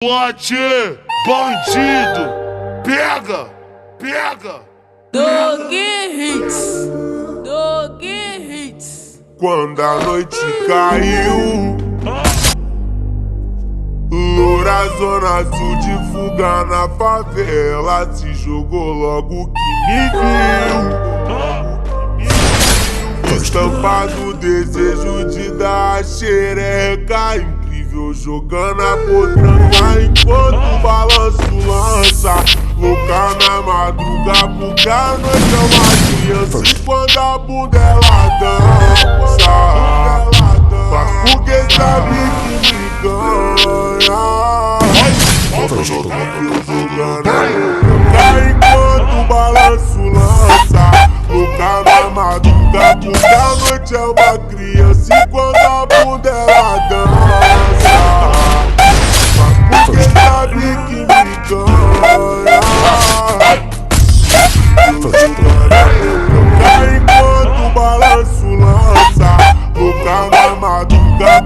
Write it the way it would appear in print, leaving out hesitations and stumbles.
Lote, bandido, pega, pega. Dog Hits, Dog Hits. Quando a noite caiu, loura zona sul de fuga na favela, se jogou logo que me viu. Estampado desejo de dar a xereca, incrível jogando a potranca enquanto o balanço lança. Louca na madruga porque a noite é uma criança e quando a bunda ela dança, porque sabe que me ganha. Incrível jogando a potranca enquanto o balanço lança. Louca na madruga porque a noite é uma criança e quando a bunda ela dança, porque sabe que me ganha. Enquanto o balanço lança, louca na madruga.